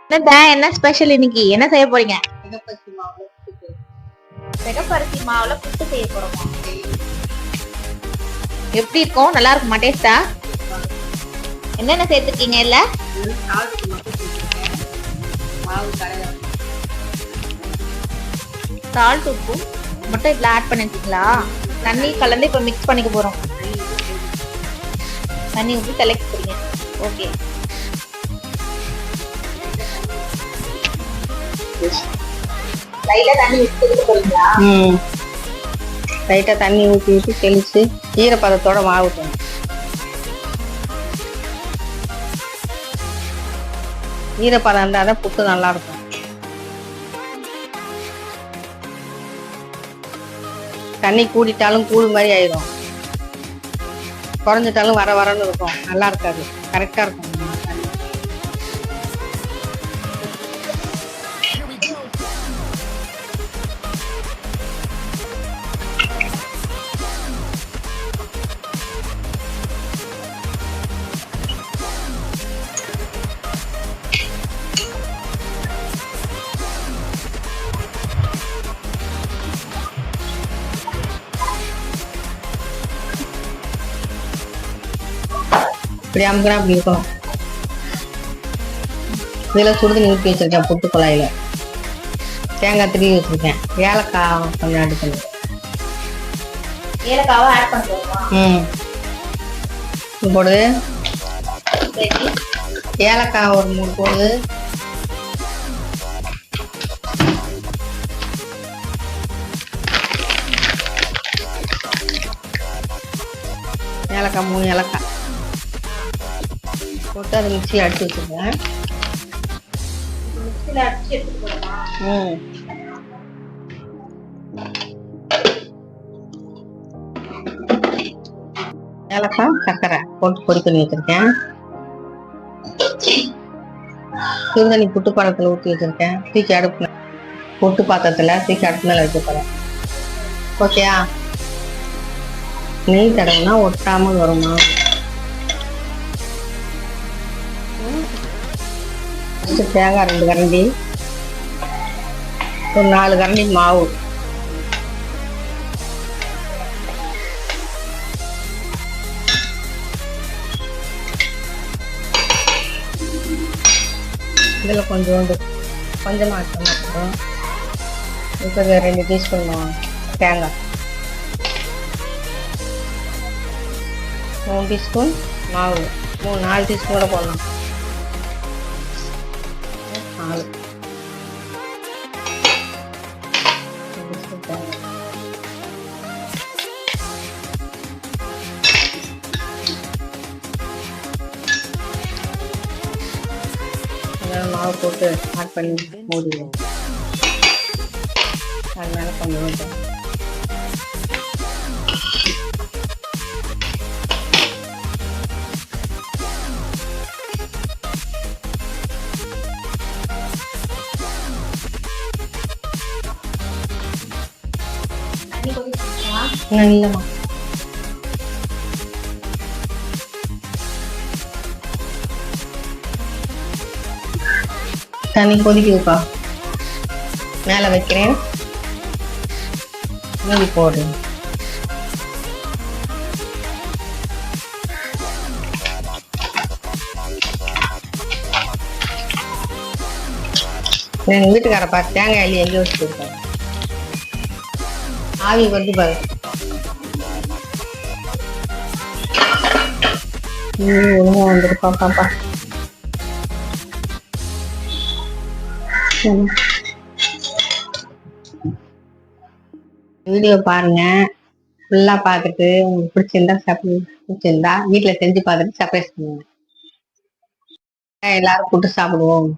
என்ன ஸ்பெஷல் இன்னைக்கு? என்ன செய்ய போறீங்க? சிகப்பரிசி மாவுல புட்டு செய்ய போறோமா? எப்படி இருக்கும்? நல்லா இருக்குமா டேஸ்டா? என்னென்ன சேர்த்துக்கீங்க? இல்ல சால்ட் உப்பு மட்டும் இதுல ஆட் பண்ணிருக்கீங்களா? தண்ணி கலந்து இப்ப மிக்ஸ் பண்ணிக்க போறோம். தண்ணி ஊற்றி தலைக்க போறீங்க. ஓகே. லைட்டா தண்ணி ஊற்றி தெளிச்சு ஈரப்பதத்தோட மாவு ஊற்றணும். ஈரப்பதம் இருந்தாதான் புட்டு நல்லா இருக்கும். தண்ணி கூடிட்டாலும் கூழ் மாதிரி ஆயிடும், குறைஞ்சிட்டாலும் வர வரன்னு இருக்கும், நல்லா இருக்காது. கரெக்டா இருக்கும். இப்படி அமுக்கினா அப்படி இருக்கும். இதில் சுடுதண்ணி ஊற்றி வச்சிருக்கேன். புட்டு குழாயில் தேங்காய் திருவி வச்சிருக்கேன். ஏலக்காய் கொஞ்சம் ஆட் பண்ணி ஏலக்காவை ஆட் பண்ணுவோம். போடு. ஏலக்காய் ஒரு 3 போடு. ஏலக்காய் 3 ஏலக்காய் போட்டு அதை மிக்சியில் அடிச்சு வச்சுருக்கேன். ஏலக்காய் சர்க்கரை போட்டு பொடி பண்ணி வச்சிருக்கேன். சுடுதண்ணி புட்டு பாத்திரத்தில் ஊற்றி வச்சிருக்கேன். தூக்கி அடுப்பு புட்டு பாத்திரத்தில் தூக்கி அடுப்பு மேலே வச்சு போகிறேன். ஓகேயா? நெய் தடவைனா ஒட்டாமல் வருமா? தேங்காய் 2 கரண்டி, ஒரு 4 கரண்டி மாவு, இதில் கொஞ்சமாக ஆட் பண்ண. இப்போ 2 டீஸ்பூன் தேங்காய், 3 டீஸ்பூன் மாவு, 4 டீஸ்பூன் கூட போடலாம். 4 மாவு போட்டு ஆட் பண்ணி மூடிடுவோம். அதனால கொஞ்சம் இல்லைம்மா. தண்ணி கொதிக்குதுப்பா. மேலே வைக்கிறேன். மூடி போடு. எங்கள் வீட்டுக்கார பார்த்து தேங்காய் எள்ளி எங்கே வச்சு கொடுத்தாங்க. ஆவி வந்து பாரு. ஒழுங்கா வந்துருப்பாப்பா. வீடியோ பாருங்க, ஃபுல்லா பார்த்துட்டு உங்களுக்கு பிடிச்சிருந்தா வீட்டில் செஞ்சு பார்த்துட்டு சர்ப்ரைஸ் பண்ணுங்க. எல்லாரும் கூட்டு சாப்பிடுவோம்.